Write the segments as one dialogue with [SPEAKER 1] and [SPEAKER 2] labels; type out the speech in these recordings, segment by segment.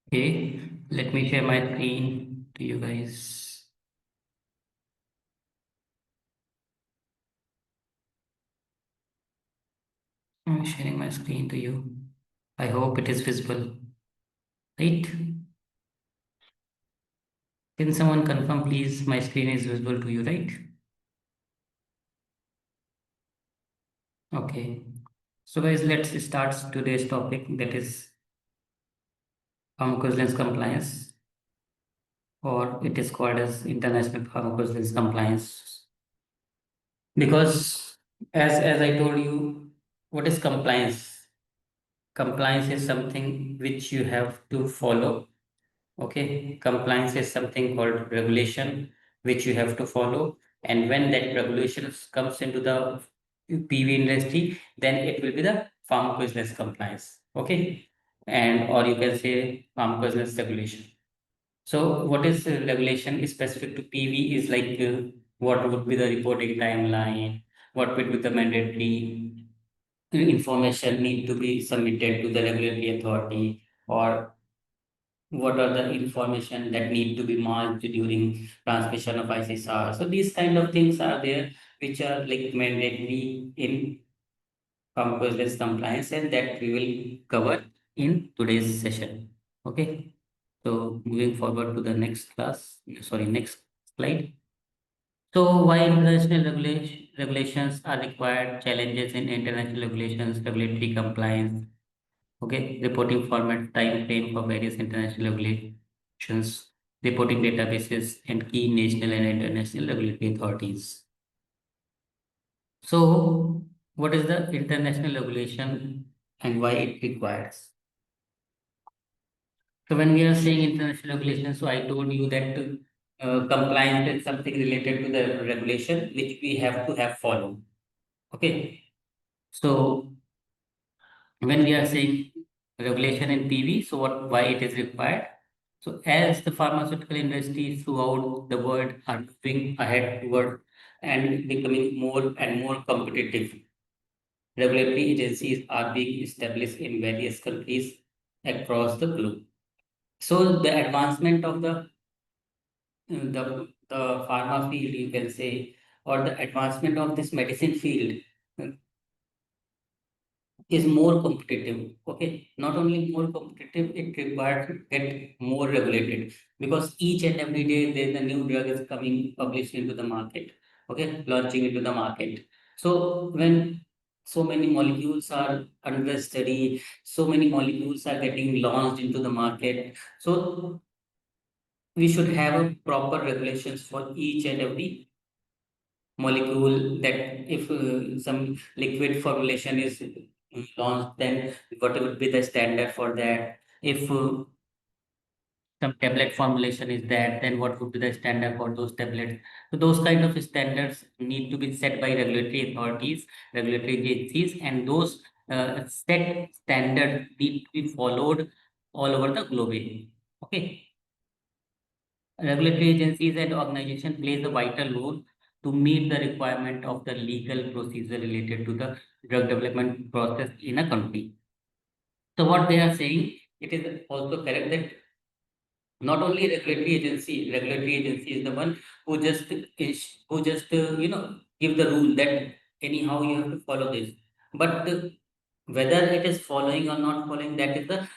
[SPEAKER 1] Okay, let me share my screen to you guys. I'm sharing my screen to you. I hope it is visible, right? Can someone confirm, please? My screen is visible to you, right? Okay. So, guys, let's start today's topic that is pharmacovigilance compliance, or it is called as international pharmacovigilance compliance. Because, as I told you, what is compliance? Compliance is something which you have to follow. Okay, compliance is something called regulation, which you have to follow. And when that regulation comes into the PV industry, then it will be the pharmacovigilance compliance. Okay, and or you can say pharmacovigilance regulation. So, what is regulation specific to PV is like what would be the reporting timeline, what would be the mandatory information need to be submitted to the regulatory authority, or what are the information that need to be marked during transmission of ICSR. So these kind of things are there, which are like mandatory in pharmacovigilance compliance, and that we will cover in today's session. Okay. So moving forward to the next class, sorry, next slide. So why international regulations are required, challenges in international regulations, regulatory compliance, okay, reporting format, time frame for various international regulations, reporting databases, and key national and international regulatory authorities. So, what is the international regulation and why it requires? So, when we are saying international regulation, so I told you that compliance is something related to the regulation which we have to have followed. Okay, so when we are saying regulation in PV, so why it is required? So as the pharmaceutical industry throughout the world are moving ahead toward and becoming more and more competitive, regulatory agencies are being established in various countries across the globe. So the advancement of the pharma field, you can say, or the advancement of this medicine field uh, is more competitive. Okay, not only more competitive, it requires to get more regulated because each and every day there's a new drug is coming published into the market. Okay, launching into the market. So when so many molecules are under study, so many molecules are getting launched into the market. So we should have a proper regulations for each and every molecule that if some liquid formulation is launched, then what would be the standard for that? If some tablet formulation is that, then what would be the standard for those tablets? So those kind of standards need to be set by regulatory authorities, regulatory agencies, and those set standards need to be followed all over the globe. Okay. Regulatory agencies and organizations plays a vital role to meet the requirement of the legal procedure related to the drug development process in a country. So what they are saying, it is also correct that not only regulatory agency is the one who just give the rule that anyhow you have to follow this. But whether it is following or not following, that is the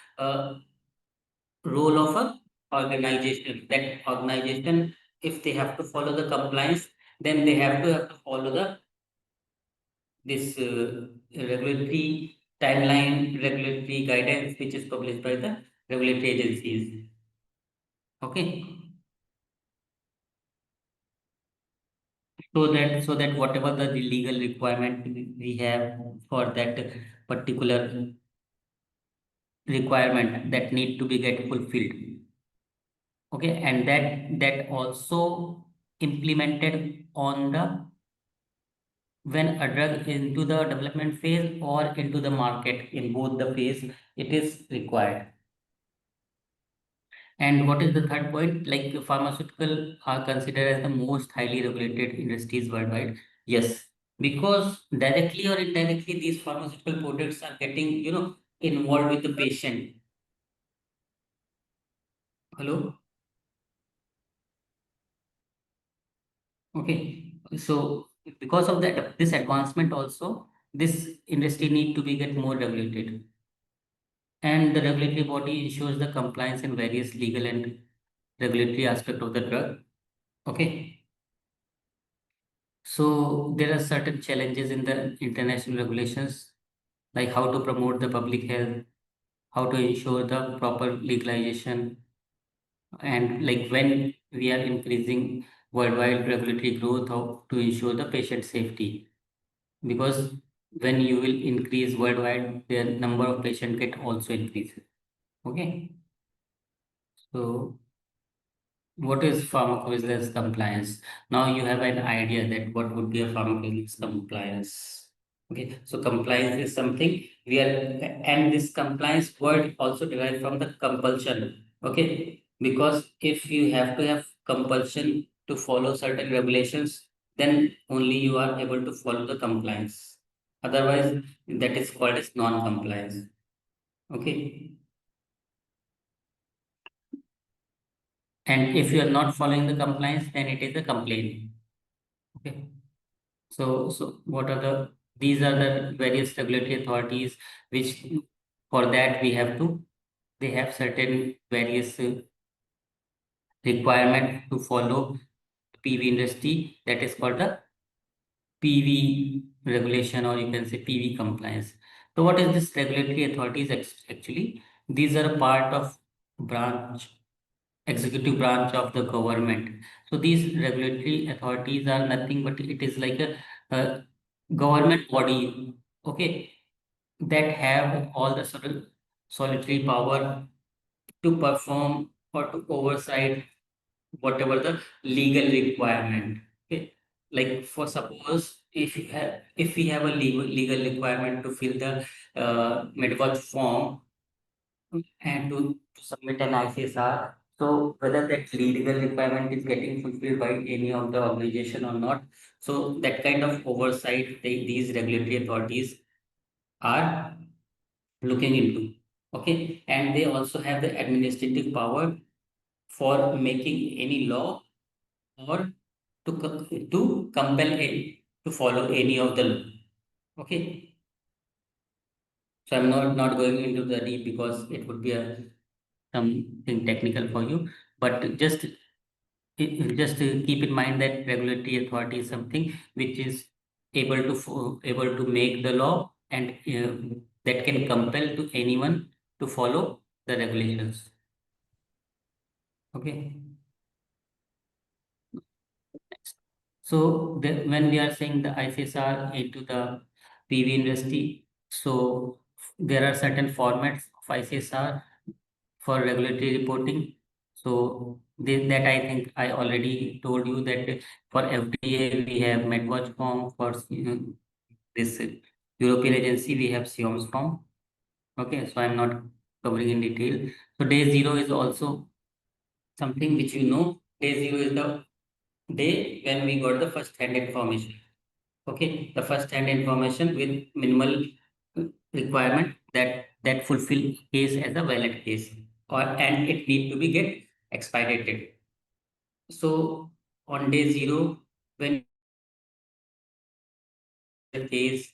[SPEAKER 1] role of a organization. That organization, if they have to follow the compliance, then they have to follow the this regulatory timeline, regulatory guidance, which is published by the regulatory agencies. Okay, so that whatever the legal requirement we have for that particular requirement that need to be get fulfilled. Okay, and that also implemented on the when a drug into the development phase or into the market, in both the phase it is required. And what is the third point? Like pharmaceutical are considered as the most highly regulated industries worldwide. Yes, because directly or indirectly these pharmaceutical products are getting involved with the patient. Hello. Okay. So because of that, this advancement also, this industry need to be get more regulated, and the regulatory body ensures the compliance in various legal and regulatory aspect of the drug. Okay. So there are certain challenges in the international regulations, like how to promote the public health, how to ensure the proper legalization, and like when we are increasing worldwide regulatory growth, how to ensure the patient safety. Because when you will increase worldwide, the number of patients get also increases. Okay. So what is pharmacovigilance compliance? Now you have an idea that what would be a pharmacovigilance compliance. Okay, so compliance is something we are, and this compliance word also derived from the compulsion. Okay, because if you have to have compulsion to follow certain regulations, then only you are able to follow the compliance. Otherwise, that is called as non-compliance. Okay, and if you are not following the compliance, then it is a complaint. Okay. So what are these are the various regulatory authorities which for that we have to, they have certain various requirement to follow PV industry, that is called the PV regulation, or you can say PV compliance. So what is this regulatory authorities actually? These are a part of branch, executive branch of the government. So these regulatory authorities are nothing but it is like a government body, okay, that have all the solitary power to perform or to oversight whatever the legal requirement. Okay, like for suppose if we have a legal requirement to fill the medwatch form and to submit an ICSR. So whether that legal requirement is getting fulfilled by any of the organization or not. So that kind of oversight these regulatory authorities are looking into. Okay, and they also have the administrative power for making any law or to compel it to follow any of the law. Okay, so I'm not going into the deep because it would be a something technical for you, but just keep in mind that regulatory authority is something which is able to make the law, and that can compel to anyone to follow the regulations. Okay. So when we are saying the ICSR into the PV industry, so there are certain formats of ICSR for regulatory reporting. So that I think I already told you that for FDA we have MedWatch form, for this European agency we have SIOMS form. Okay, so I'm not covering in detail. So day zero is also something which you know. Day zero is the day when we got the first hand information. Okay, the first hand information with minimal requirement that fulfill case as a valid case, or and it need to be get expedited. So on day zero, when the case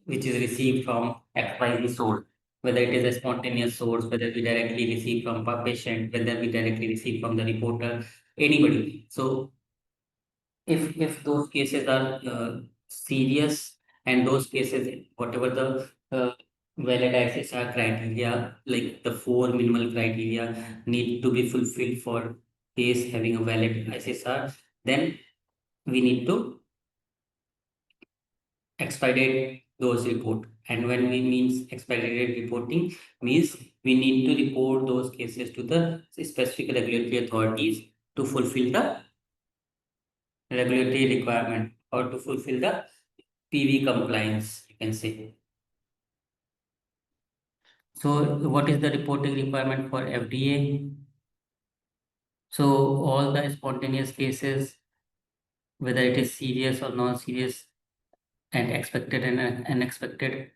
[SPEAKER 1] which is received from XYZ source, whether it is a spontaneous source, whether we directly receive from a patient, whether we directly receive from the reporter, anybody. So if those cases are serious, and those cases whatever the valid access are criteria, like the four minimal criteria need to be fulfilled for case having a valid ICSR, then we need to expedite those report. And when we means expedited reporting means we need to report those cases to the specific regulatory authorities to fulfill the regulatory requirement or to fulfill the PV compliance, you can say. So what is the reporting requirement for FDA? So all the spontaneous cases, whether it is serious or non-serious, and expected and unexpected.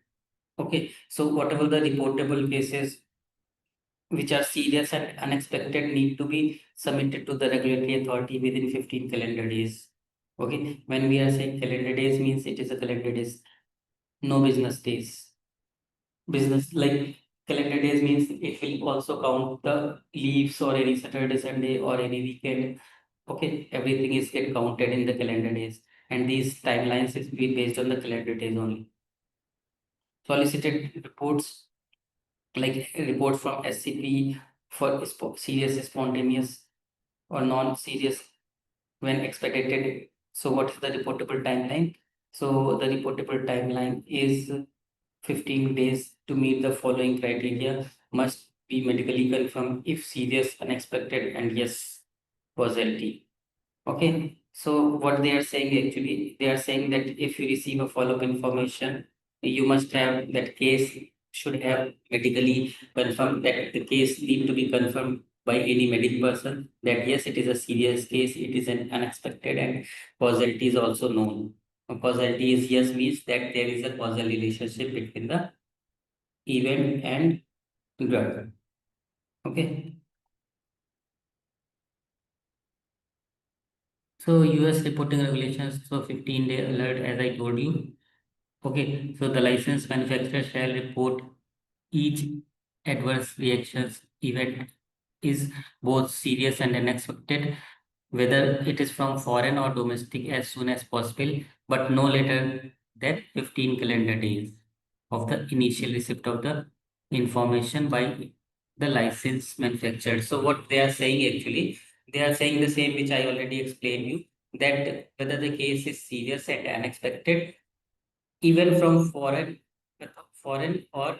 [SPEAKER 1] Okay, so whatever the reportable cases, which are serious and unexpected need to be submitted to the regulatory authority within 15 calendar days. Okay, when we are saying calendar days means it is a calendar days, no business days. Business like calendar days means it will also count the leaves or any Saturday, Sunday or any weekend. Okay, everything is get counted in the calendar days, and these timelines is be based on the calendar days only. Solicited reports like reports from SCP for serious, spontaneous, or non-serious when expected. So, what is the reportable timeline? So, the reportable timeline is 15 days to meet the following criteria. Must be medically confirmed if serious, unexpected, and yes, causality. Okay, so what they are saying actually, they are saying that if you receive a follow-up information, you must have that case should have medically confirmed, that the case need to be confirmed by any medical person that yes, it is a serious case, it is an unexpected, and causality is also known. Causality is yes means that there is a causal relationship between the event and drug. Okay, so US reporting regulations, so 15-day alert as I told you. Okay, so the licensed manufacturer shall report each adverse reactions event is both serious and unexpected, whether it is from foreign or domestic, as soon as possible, but no later than 15 calendar days of the initial receipt of the information by the licensed manufacturer. So what they are saying actually, they are saying the same which I already explained you, that whether the case is serious and unexpected even from foreign or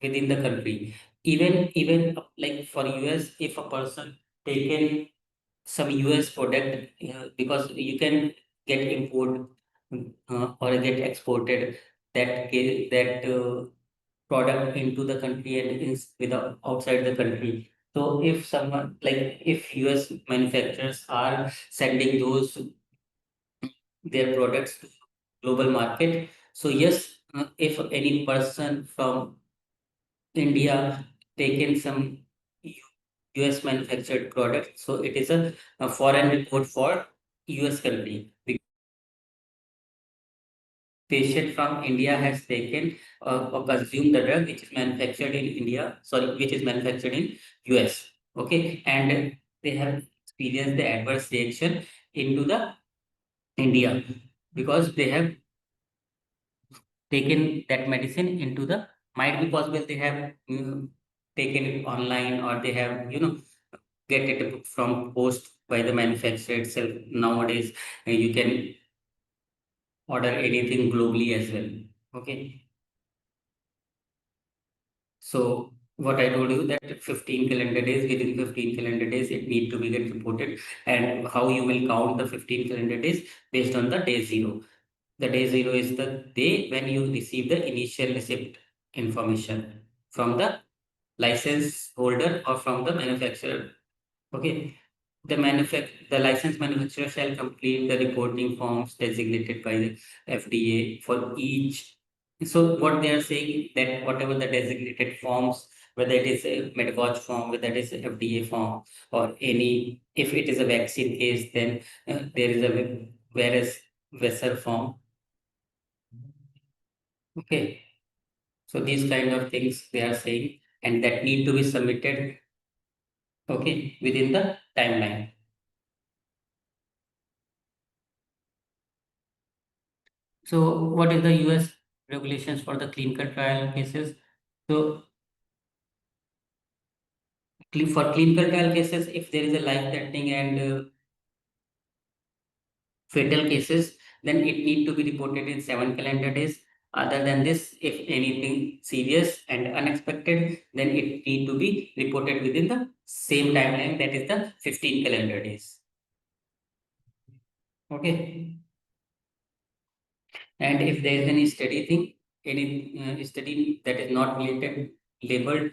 [SPEAKER 1] within the country, even like for US, if a person taken some US product, because you can get import or get exported that product into the country and is without outside the country. So if someone like if US manufacturers are sending those their products to global market. So yes, if any person from India taken some US manufactured product, so it is a foreign report for US company. The patient from India has taken or consumed the drug which is manufactured in India, sorry, which is manufactured in US. Okay, and they have experienced the adverse reaction into the India because they have taken that medicine into the, might be possible they have taken it online or they have get it from post by the manufacturer itself. Nowadays you can order anything globally as well. Okay, so what I told you that 15 calendar days, within 15 calendar days it need to be get reported, and how you will count the 15 calendar days based on the day zero. The day zero is the day when you receive the initial receipt information from the license holder or from the manufacturer. Okay. The licensed manufacturer shall complete the reporting forms designated by the FDA for each. So what they are saying that whatever the designated forms, whether it is a Medwatch form, whether it is a FDA form, or any, if it is a vaccine case, then there is a whereas vessel form. Okay. So these kind of things they are saying, and that need to be submitted, okay, within the timeline. So what is the US regulations for the clinical trial cases? So for clinical trial cases, if there is a life-threatening and fatal cases, then it need to be reported in 7 calendar days. Other than this, if anything serious and unexpected, then it need to be reported within the same timeline, that is the 15 calendar days. Okay. And if there is any study thing, any study that is not related, labeled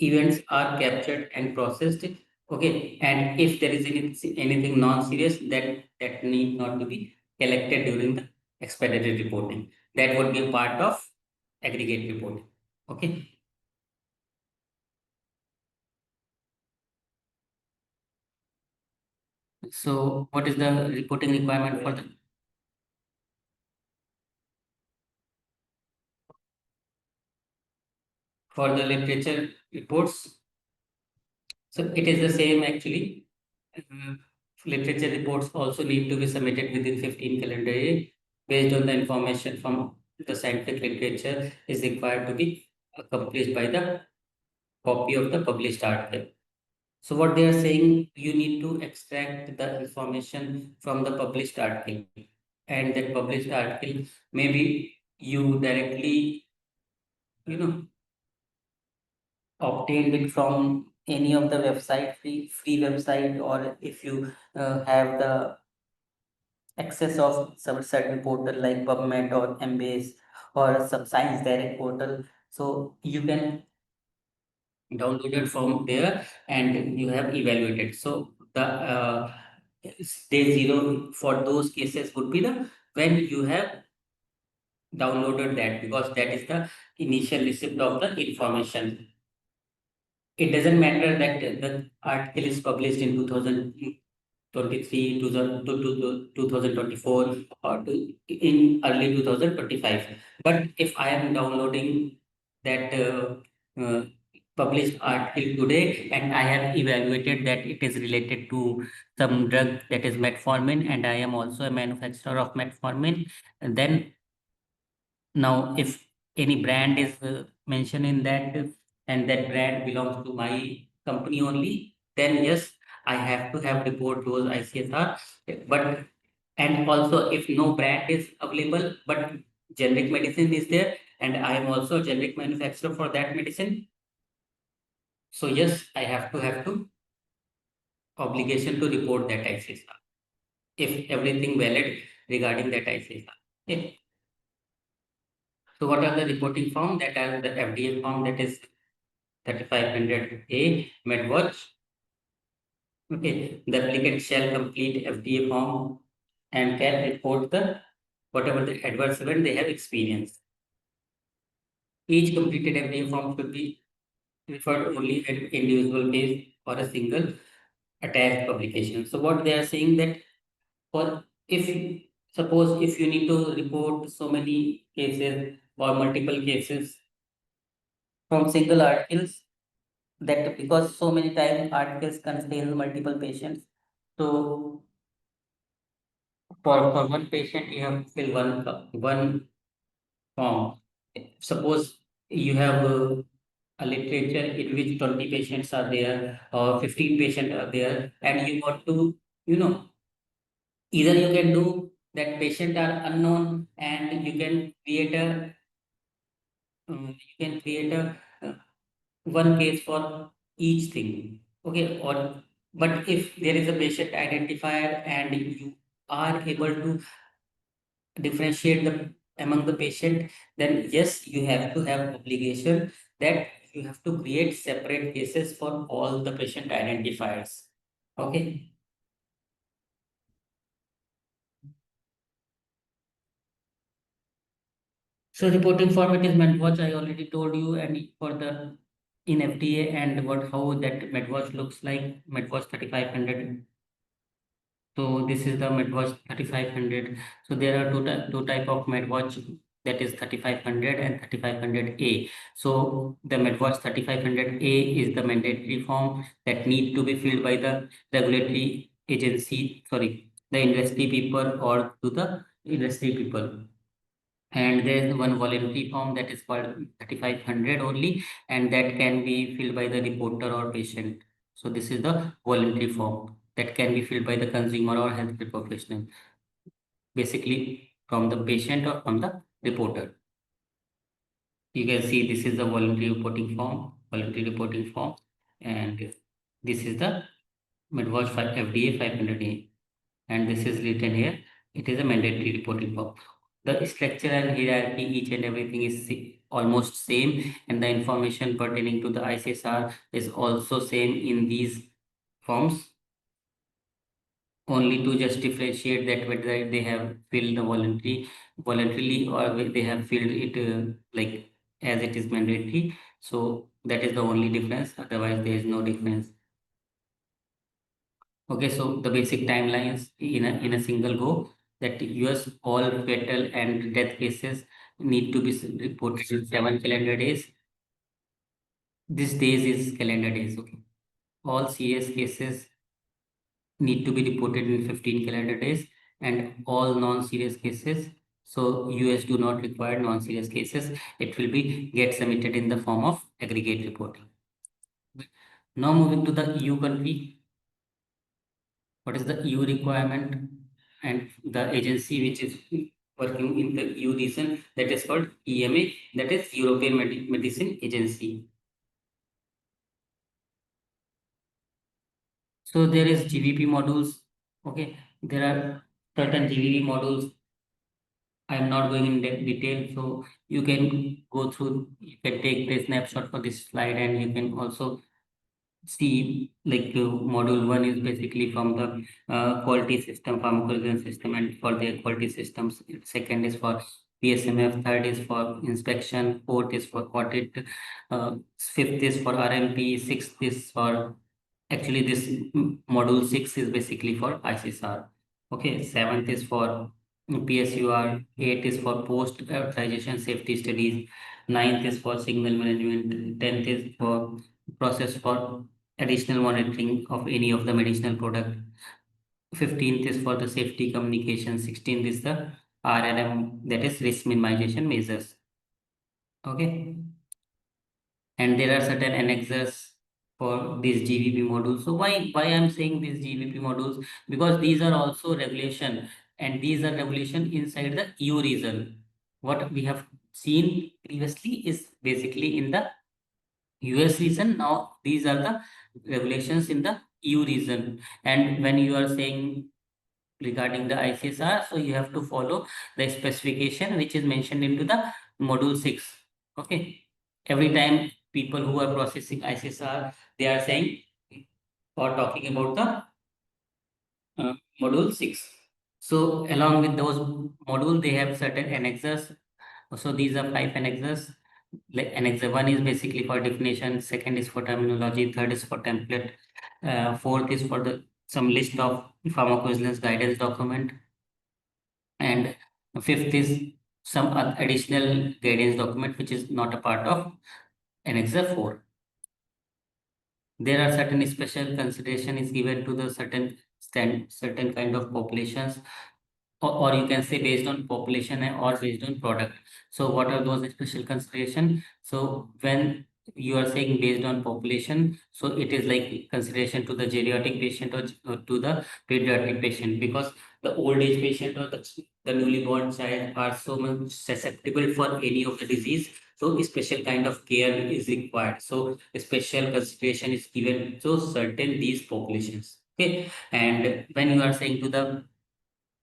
[SPEAKER 1] events are captured and processed. Okay, and if there is anything non-serious that need not to be collected during the expedited reporting, that would be a part of aggregate reporting. Okay, So what is the reporting requirement for the literature reports? So it is the same actually. Uh, Literature reports also need to be submitted within 15 calendar year based on the information from the scientific literature is required to be accomplished by the copy of the published article. So what they are saying, you need to extract the information from the published article, and that published article maybe you directly, you know, obtained it from any of the website, free website, or if you have the access of some certain portal like PubMed or Embase or some Science Direct portal. So you can download it from there and you have evaluated. So the day zero for those cases would be the when you have downloaded that, because that is the initial receipt of the information. It doesn't matter that the article is published in 2023, 2024, or in early 2025. But if I am downloading that published article today and I have evaluated that it is related to some drug that is metformin, and I am also a manufacturer of metformin, then now, if any brand is mentioned in that and that brand belongs to my company only, then yes, I have to have report those ICSR. But and also, if no brand is available, but generic medicine is there, and I am also a generic manufacturer for that medicine, so yes, I have to obligation to report that ICSR if everything valid regarding that ICSR. Okay. So what are the reporting form? That are the FDA form, that is 3500A MedWatch. Okay, the applicant shall complete FDA form and can report the whatever the adverse event they have experienced. Each completed FDA form should be referred only at individual case or a single attached publication. So what they are saying that for if suppose if you need to report so many cases or multiple cases from single articles, that because so many times articles contain multiple patients, so for one patient you have to fill one form. Suppose you have a literature in which 20 patients are there or 15 patients are there, and you want to, you know, either you can do that patient are unknown and you can create a one case for each thing. Okay, or but if there is a patient identifier and you are able to differentiate the among the patient, then yes, you have to have obligation that you have to create separate cases for all the patient identifiers. Okay. So reporting format is MedWatch, I already told you, and for the in FDA and what how that MedWatch looks like, MedWatch 3500. So this is the MedWatch 3500. So there are two type of MedWatch, that is 3500 and 3500A. So the MedWatch 3500A is the mandatory form that need to be filled by the regulatory agency, sorry, the industry people or to the industry people. And there is one voluntary form that is called 3500 only, and that can be filled by the reporter or patient. So this is the voluntary form that can be filled by the consumer or healthcare professional, basically from the patient or from the reporter. You can see this is the voluntary reporting form, and this is the MedWatch 5 FDA 500A, and this is written here. It is a mandatory reporting form. The structure and hierarchy, each and everything is almost same, and the information pertaining to the ICSR is also same in these forms. Only to just differentiate that whether they have filled the voluntarily or they have filled it like as it is mandatory. So that is the only difference. Otherwise, there is no difference. Okay, so the basic timelines in a single go, that US all fatal and death cases need to be reported in 7 calendar days. This days is calendar days. Okay, all serious cases need to be reported in 15 calendar days, and all non-serious cases. So US do not require non-serious cases. It will be get submitted in the form of aggregate reporting. Now moving to the EU country. What is the EU requirement? And the agency which is working in the EU region, that is called EMA, that is European Medicine Agency. So there is GVP modules. Okay, there are certain GVP modules. I am not going in detail, so you can go through. You can take the snapshot for this slide, and you can also see, like, module one is basically from the quality system, pharmacovigilance system, and for the quality systems. Second is for PSMF, third is for inspection, fourth is for audit, fifth is for RMP, sixth is for, actually this module six is basically for ICSR. Okay, seventh is for PSUR, eighth is for post authorization safety studies, ninth is for signal management, tenth is for process for additional monitoring of any of the medicinal product. 15th is for the safety communication. 16th is the RLM, that is risk minimization measures. Okay. And there are certain annexes for these GVP modules. So why I'm saying these GVP modules? Because these are also regulation, and these are regulation inside the EU region. What we have seen previously is basically in the US region. Now these are the regulations in the EU region. And when you are saying regarding the ICSR, so you have to follow the specification which is mentioned into the module 6. Okay. Every time people who are processing ICSR, they are saying or talking about the module 6. So along with those module, they have certain annexes. So these are 5 annexes. Like annex 1 is basically for definition, second is for terminology, third is for template, fourth is for the some list of pharmacovigilance guidance document, and fifth is some additional guidance document which is not a part of annex 4. There are certain special consideration is given to the certain kind of populations, or you can say based on population or based on product. So what are those special consideration? So when you are saying based on population, so it is like consideration to the geriatric patient, or to the pediatric patient, because the old age patient or the newly born child are so much susceptible for any of the disease. So a special kind of care is required. So a special consideration is given to certain these populations. Okay, and when you are saying to the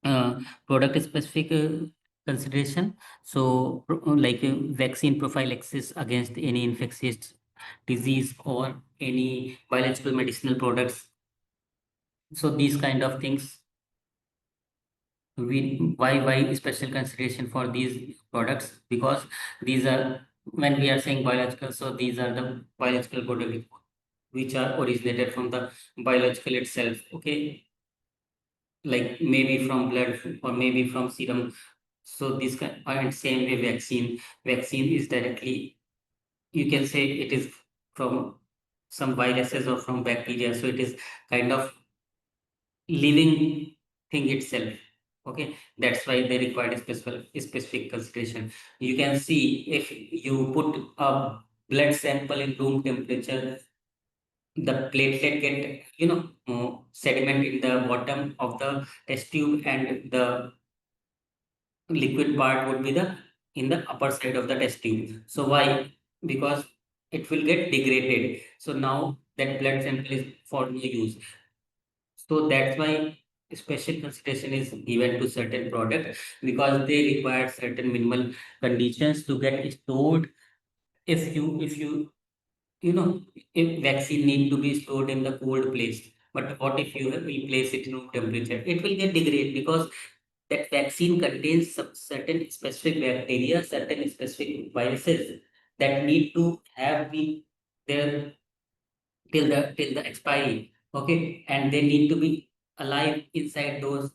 [SPEAKER 1] uh, product specific consideration, so vaccine prophylaxis against any infectious disease or any biological medicinal products. So these kind of things, we why special consideration for these products? Because these are, when we are saying biological, so these are the biological products which are originated from the biological itself. Okay, like maybe from blood or maybe from serum. So this kind, and same way vaccine is directly, you can say it is from some viruses or from bacteria. So it is kind of living thing itself. Okay, that's why they require specific consideration. You can see if you put a blood sample in room temperature, the platelet get, sediment in the bottom of the test tube, and the liquid part would be the in the upper side of the test tube. So why? Because it will get degraded. So now that blood sample is for no use. So that's why special consideration is given to certain products, because they require certain minimal conditions to get stored. If you if vaccine need to be stored in the cold place, but what if you will place it in room temperature? It will get degrade, because that vaccine contains some certain specific bacteria, certain specific viruses that need to have been there till the expiry. Okay, and they need to be alive inside those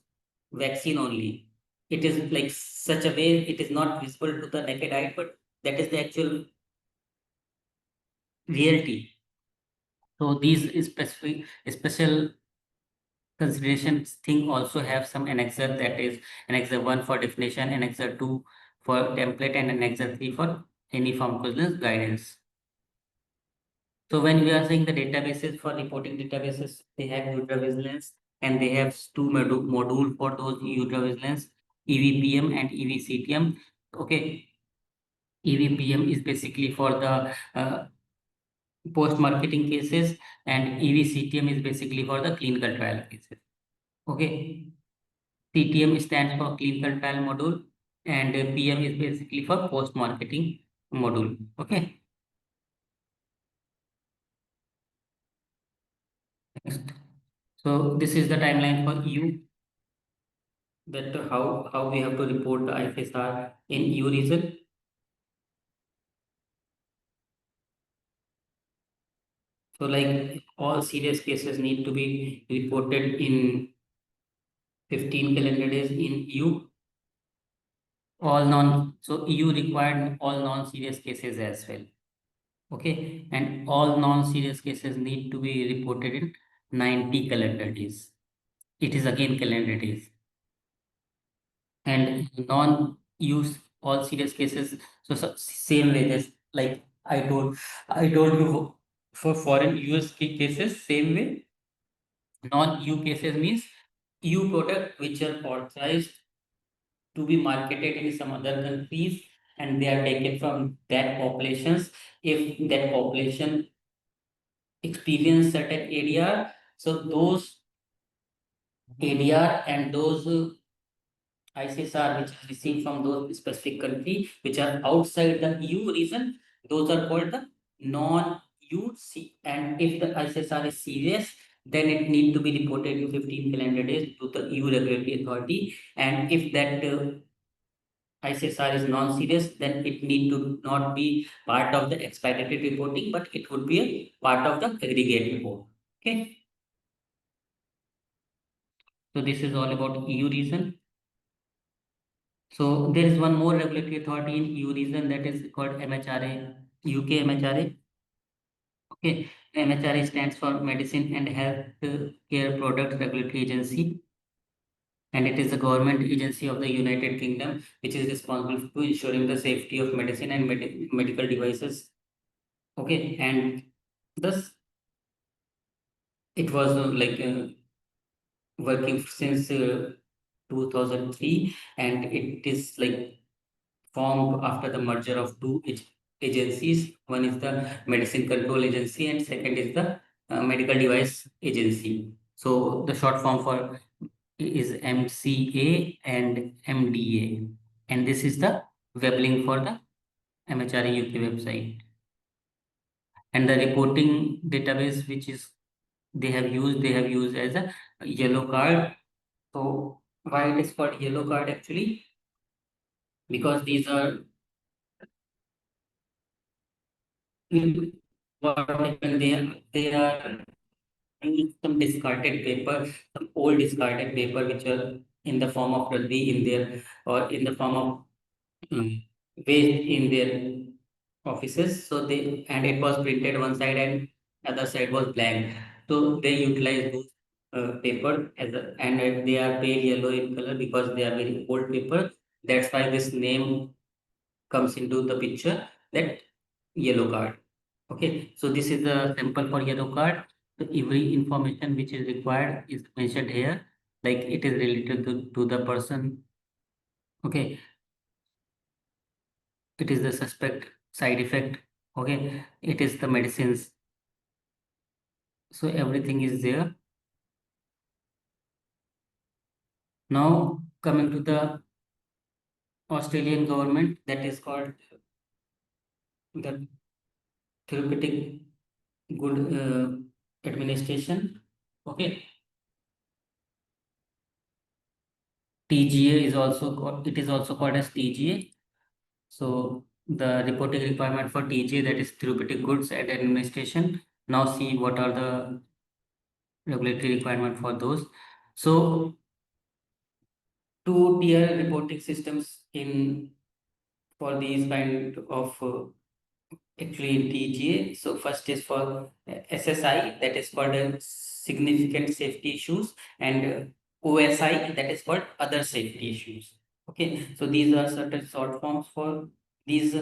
[SPEAKER 1] vaccine only. It is like such a way it is not visible to the naked eye, but that is the actual reality. So these specific special considerations thing also have some annexer, that is annexer 1 for definition, annexer 2 for template, and annexer 3 for any pharmacovigilance guidance. So when we are saying the databases, for reporting databases, they have ultravigilance and they have two module for those ultravigilance, EVPM and EVCTM. Okay, EVPM is basically for the post-marketing cases, and EVCTM is basically for the clinical trial cases. Okay, CTM stands for clinical trial module, and PM is basically for post-marketing module. Okay, next. So this is the timeline for EU, that how we have to report the IFSR in EU region. So like all serious cases need to be reported in 15 calendar days in EU. All non so EU required all non-serious cases as well. Okay, and all non-serious cases need to be reported in 90 calendar days. It is again calendar days. And non-use all serious cases. So same way, this like I told you for foreign US cases, same way. Non-EU cases means EU product which are authorized to be marketed in some other countries, and they are taken from that populations. If that population experience certain ADR, so those ADR and those ICSR which is received from those specific country which are outside the EU region, those are called the non-EU. And if the ICSR is serious, then it need to be reported in 15 calendar days to the EU regulatory authority. And if that ICSR is non-serious, then it need to not be part of the expedited reporting, but it would be a part of the aggregate report. Okay, so this is all about EU region. So there is one more regulatory authority in EU region, that is called MHRA, UK MHRA. Okay, MHRA stands for Medicine and Health Care Products Regulatory Agency, and it is the government agency of the United Kingdom, which is responsible for ensuring the safety of medicine and medical devices. Okay, and thus it was working since 2003, and it is like formed after the merger of two agencies. One is the Medicine Control Agency, and second is the Medical Device Agency. So the short form for is MCA and MDA, and this is the web link for the MHRA UK website. And the reporting database which is they have used as a yellow card. So why it is called yellow card actually? Because these are what happened, they are using some discarded paper, some old discarded paper which are in the form of raldi in there, or in the form of waste in their offices. So they, and it was printed one side and other side was blank. So they utilize those paper as a, and they are pale yellow in color because they are very old paper. That's why this name comes into the picture, that yellow card. Okay, so this is the sample for yellow card. So every information which is required is mentioned here, like it is related to the person. Okay, it is the suspect side effect. Okay, it is the medicines. So everything is there. Now coming to the Australian government, that is called the therapeutic good administration. Okay, TGA is also called, it is also called as TGA. So the reporting requirement for TGA, that is therapeutic goods and administration. Now see what are the regulatory requirement for those. So two-tier reporting systems in for these kind of actually in TGA. So first is for SSI, that is called significant safety issues, and OSI, that is called other safety issues. Okay, so these are certain short forms for these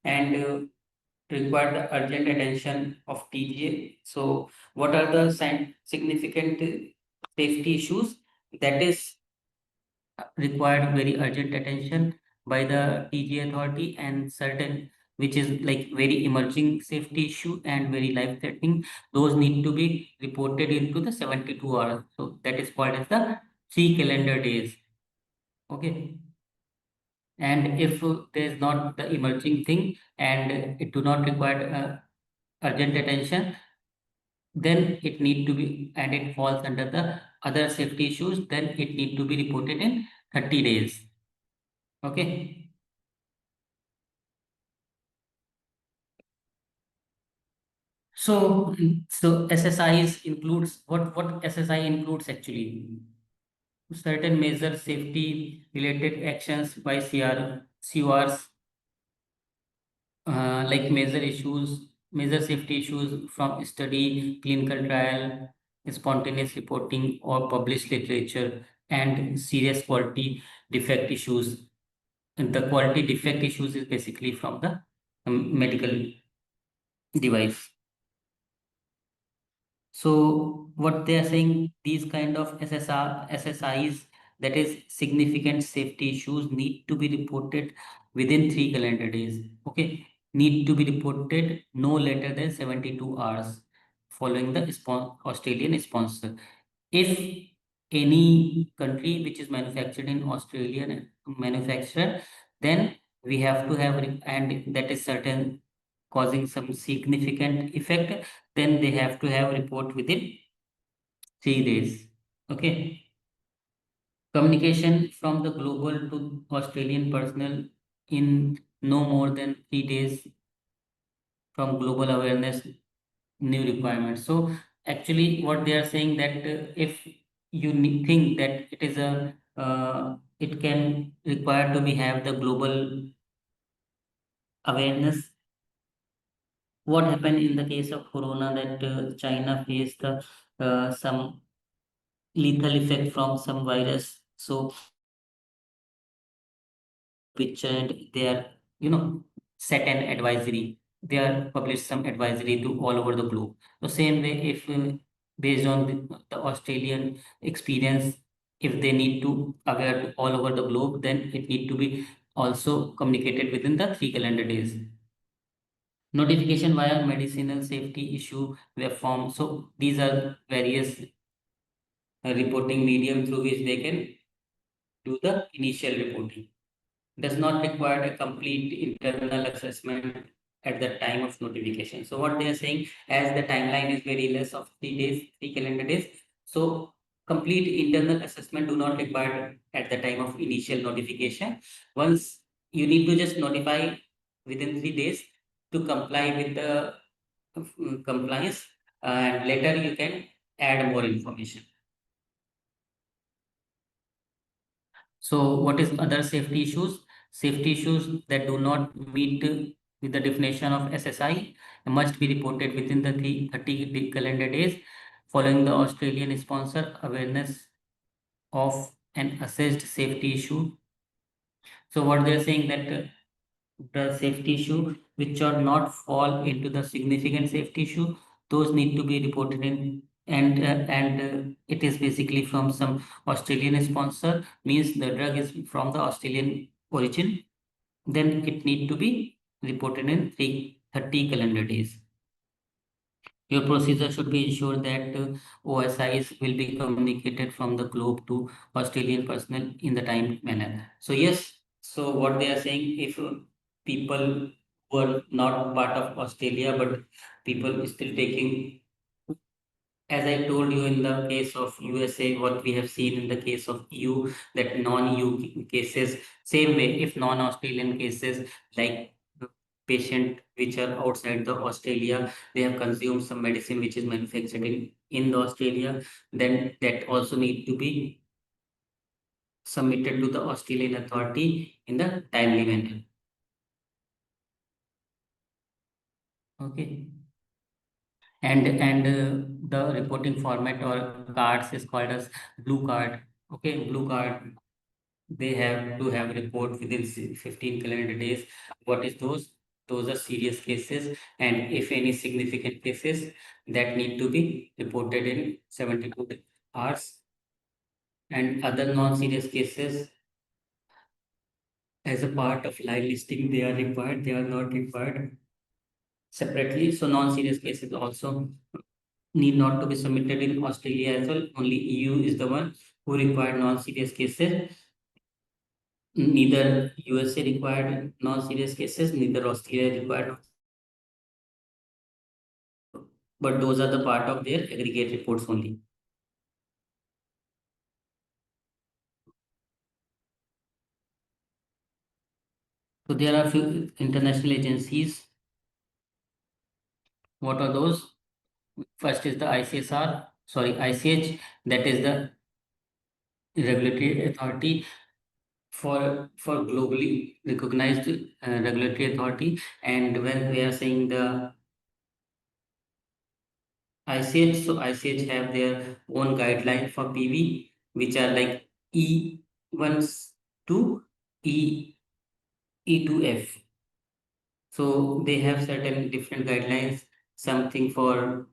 [SPEAKER 1] and require the urgent attention of TGA. So what are the significant safety issues that is required very urgent attention by the TGA authority, and certain which is like very emerging safety issue and very life threatening, those need to be reported into the 72 hours. So that is called as the 3 calendar days. Okay. And if there is not the emerging thing and it do not require urgent attention, then it need to be, and it falls under the other safety issues, then it need to be reported in 30 days. Okay. So SSIs includes what SSI includes actually certain major safety related actions by CRs, like major safety issues from study, clinical trial, spontaneous reporting or published literature, and serious quality defect issues. And the quality defect issues is basically from the medical device. So what they are saying, these kind of SSIs, that is significant safety issues, need to be reported within 3 calendar days. Okay, need to be reported no later than 72 hours following the Australian sponsor. If any country which is manufactured in Australian manufacturer, then we have to have, and that is certain causing some significant effect, then they have to have report within 3 days. Okay. Communication from the global to Australian personnel in no more than 3 days from global awareness new requirements. So actually what they are saying that if you think that it is a it can require to be have the global awareness. What happened in the case of corona, that China faced the some lethal effect from some virus. So picture, and they are, you know, set an advisory. They are published some advisory to all over the globe. The same way, if based on the Australian experience, if they need to aware to all over the globe, then it need to be also communicated within the 3 calendar days. Notification via medicinal safety issue web form. So these are various reporting medium through which they can do the initial reporting. Does not require a complete internal assessment at the time of notification. So what they are saying, as the timeline is very less of 3 days, 3 calendar days, so complete internal assessment do not require at the time of initial notification. Once you need to just notify within 3 days to comply with the compliance, and later you can add more information. So what is other safety issues? Safety issues that do not meet with the definition of SSI must be reported within the 30 calendar days following the Australian sponsor awareness of an assessed safety issue. So what they're saying that the safety issue which are not fall into the significant safety issue, those need to be reported in, and it is basically from some Australian sponsor, means the drug is from the Australian origin, then it need to be reported in 30 calendar days. Your procedure should be ensured that OSIs will be communicated from the globe to Australian personnel in the timed manner. So yes, so what they are saying, if people were not part of Australia, but people still taking, as I told you in the case of USA, what we have seen in the case of EU, that non-EU cases, same way, if non-Australian cases like the patient which are outside the Australia, they have consumed some medicine which is manufactured in in the Australia, then that also need to be submitted to the Australian authority in the timely manner. Okay. And the reporting format or cards is called as blue card. Okay, blue card. They have to have a report within 15 calendar days. What is those? Those are serious cases, and if any significant cases that need to be reported in 72 hours, and other non-serious cases as a part of live listing, they are required, they are not required separately. So non-serious cases also need not to be submitted in Australia as well. Only EU is the one who required non-serious cases. Neither USA required non-serious cases, neither Australia required, but those are the part of their aggregate reports only. So there are few international agencies. What are those? First is the ICH, that is the regulatory authority for globally recognized regulatory authority. And when we are saying the ICH, so ICH have their own guideline for PV, which are like E1 to E E2F. So they have certain different guidelines. Something for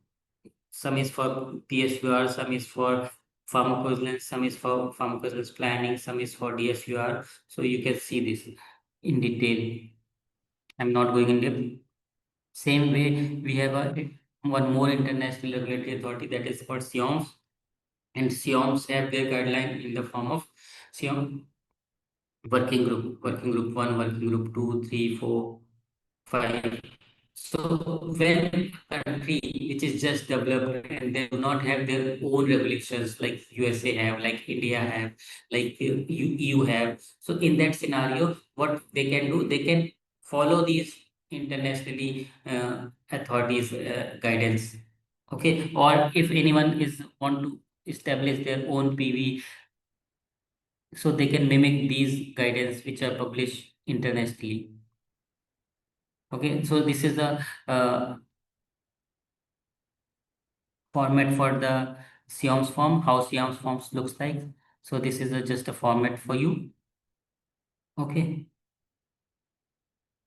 [SPEAKER 1] some is for PSUR, some is for pharmacovigilance, some is for pharmacovigilance planning, some is for DSUR. So you can see this in detail. I'm not going in depth. Same way, we have one more international regulatory authority that is called SIOMS, and SIOMS have their guideline in the form of SIOM working group one, working group two, three, four, five. So when a country which is just developed and they do not have their own regulations like USA have, like India have, like EU have, so in that scenario, what they can do, they can follow these internationally authorities guidance. Okay, or if anyone is want to establish their own PV, so they can mimic these guidance which are published internationally. Okay, so this is the format for the SIOMS form, how SIOMS forms looks like. So this is just a format for you. Okay.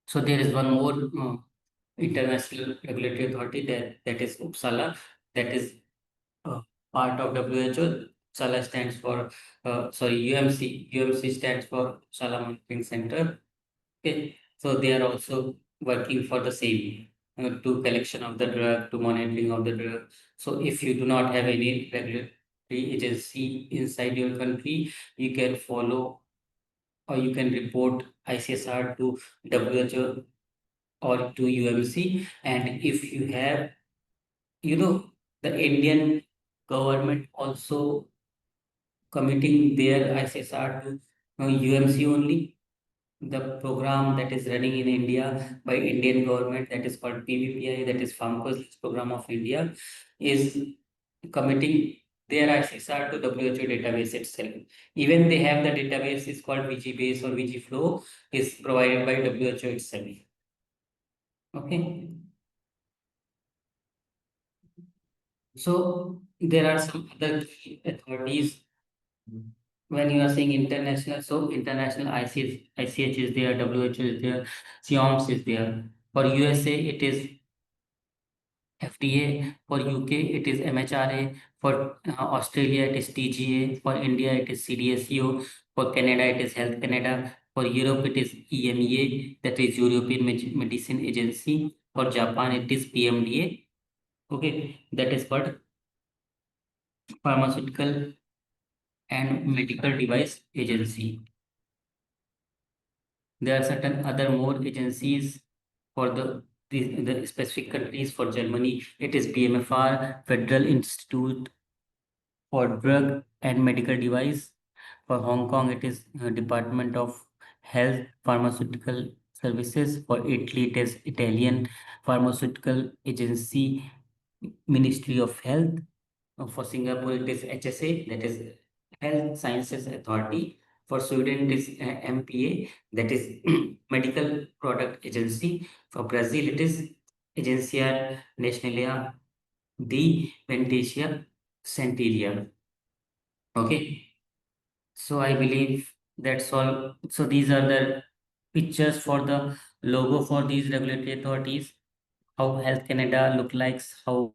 [SPEAKER 1] So there is one more international regulatory authority that is Uppsala, that is uh, part of WHO. Uppsala stands for, UMC. UMC stands for Uppsala Monitoring Center. Okay, so they are also working for the same to collection of the drug, to monitoring of the drug. So if you do not have any regulatory agency inside your country, you can follow or you can report ICSR to WHO or to UMC. And if you have, the Indian government also committing their ICSR to UMC only. The program that is running in India by Indian government, that is called PVPI, that is Pharmacovigilance Program of India, is committing their ICSR to WHO database itself. Even they have the database is called VG Base or VG Flow, is provided by WHO itself. Okay, so there are some other key authorities when you are saying international. So international ICH is there, WHO is there, SIOMS is there. For USA, it is FDA. For UK, it is MHRA. For Australia, it is TGA. For India, it is CDSCO. For Canada, it is Health Canada. For Europe, it is EMEA, that is European Medicine Agency. For Japan, it is PMDA. Okay, that is called Pharmaceutical and Medical Device Agency. There are certain other more agencies for the specific countries. For Germany, it is BMFR, Federal Institute for Drug and Medical Device. For Hong Kong, it is Department of Health Pharmaceutical Services. For Italy, it is Italian Pharmaceutical Agency, Ministry of Health. For Singapore, it is HSA, that is Health Sciences Authority. For Sweden, it is MPA, that is Medical Product Agency. For Brazil, it is Agência Nacional de Vendancia Sanitaria. Okay, so I believe that's all. So these are the pictures for the logo for these regulatory authorities. How Health Canada look like, how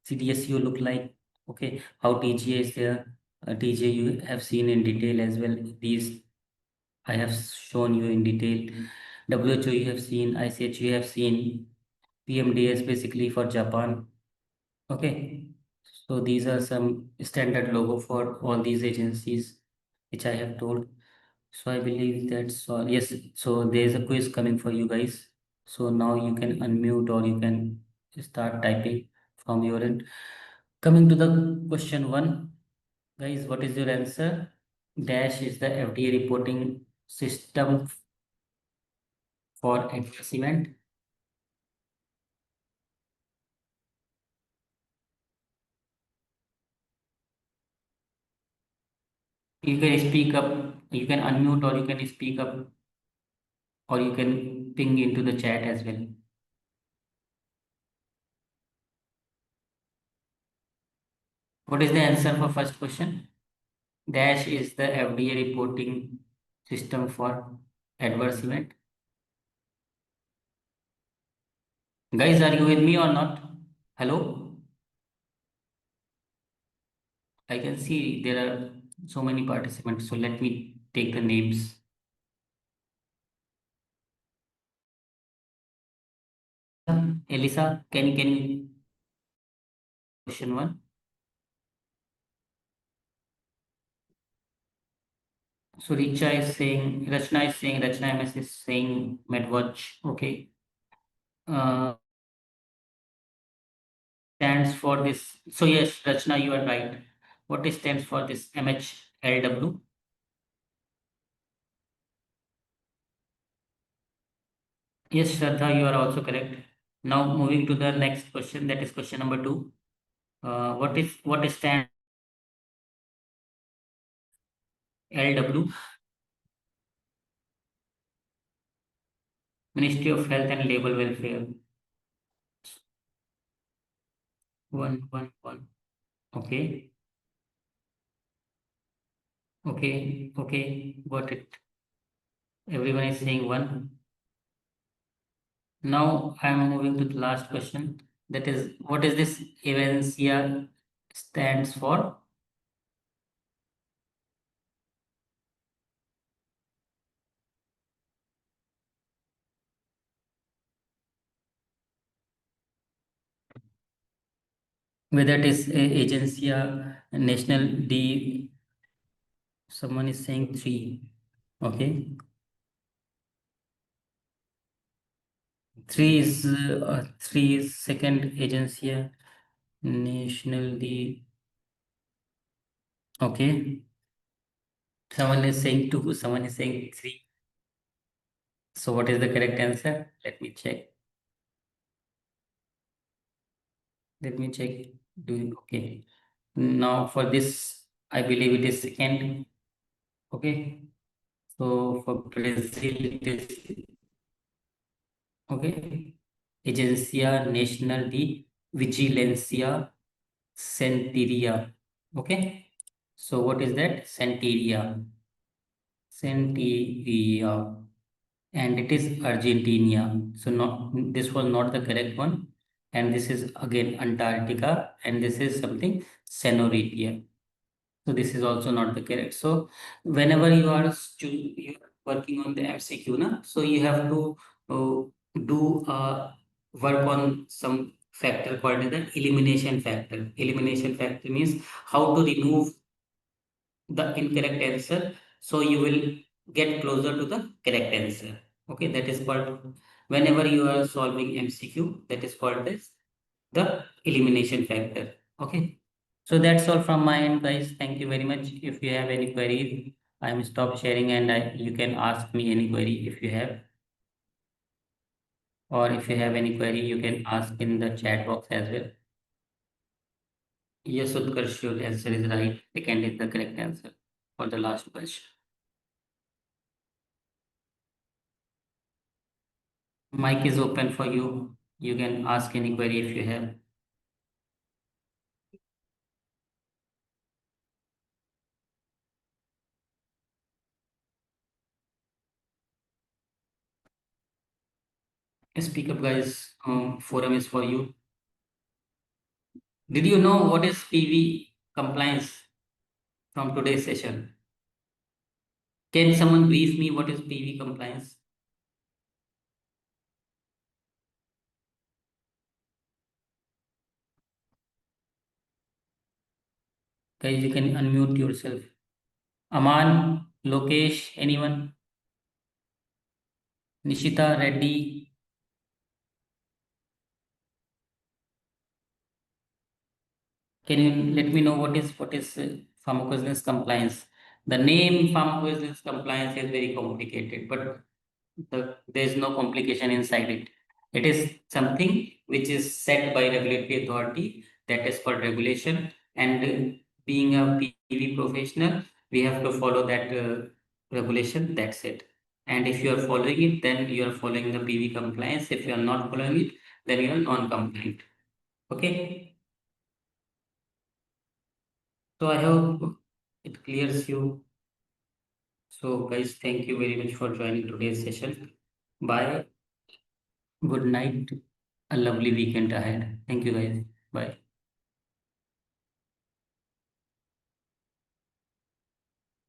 [SPEAKER 1] CDSU look like, okay, how TGA is there. TGA you have seen in detail as well. These I have shown you in detail. WHO you have seen, ICH you have seen, PMDS basically for Japan. Okay, so these are some standard logo for all these agencies which I have told. So I believe that's all. Yes, so there's a quiz coming for you guys. So now you can unmute or you can start typing from your end. Coming to the question one, guys, what is your answer? Dash is the FDA reporting system for adverse event. You can speak up, you can unmute or you can speak up or you can ping into the chat as well. What is the answer for first question? Dash is the FDA reporting system for adverse event. Guys, are you with me or not? Hello? I can see there are so many participants, so let me take the names. Elisa, can you question one? So Rachna is saying, Rachna MS is saying MedWatch. Okay. Uh, Stands for this. So yes, Rachna, you are right. What is stands for this MHLW? Yes, Shraddha, you are also correct. Now moving to the next question, that is question number two. What is stand LW? Ministry of Health and Labor Welfare. One. Okay, okay. Got it. Everyone is saying one. Now I am moving to the last question. That is, what is this Evancia stands for? Whether it is Agencia National D, someone is saying three. Okay, three is second Agencia National D. Okay, someone is saying two, someone is saying three. So what is the correct answer? Let me check. Let me check. Okay? Now for this, I believe it is second. Okay. So for Brazil, it is okay. Agencia Nacional de Vigilancia Sanitaria. Okay. So what is that? Sanitaria. Sanitaria. And it is Argentina. So not this was not the correct one. And this is again Antarctica, and this is something Senoritia. So this is also not the correct. So whenever you are working on the MCQ, na, so you have to do work on some factor called as the elimination factor. Elimination factor means how to remove the incorrect answer, so you will get closer to the correct answer. Okay, that is called whenever you are solving MCQ, that is called as the elimination factor. Okay, so that's all from my end, guys. Thank you very much. If you have any queries, I'm stop sharing and you can ask me any query if you have, or if you have any query, you can ask in the chat box as well. Yes, Utkarsh, your answer is right. Second is the correct answer for the last question. Mic is open for you. You can ask any query if you have. Speak up, guys. Forum is for you. Did you know what is PV compliance from today's session? Can someone brief me what is PV compliance? Guys, you can unmute yourself. Aman, Lokesh, anyone? Nishita, Reddy, can you let me know what is pharmacovigilance compliance? The name pharmacovigilance compliance is very complicated, but there is no complication inside it. It is something which is set by regulatory authority, that is called regulation. And being a PV professional, we have to follow that regulation. That's it. And if you are following it, then you are following the PV compliance. If you are not following it, then you are non-compliant. Okay. So I hope it clears you. So guys, thank you very much for joining today's session. Bye. Good night. A lovely weekend ahead. Thank you, guys. Bye.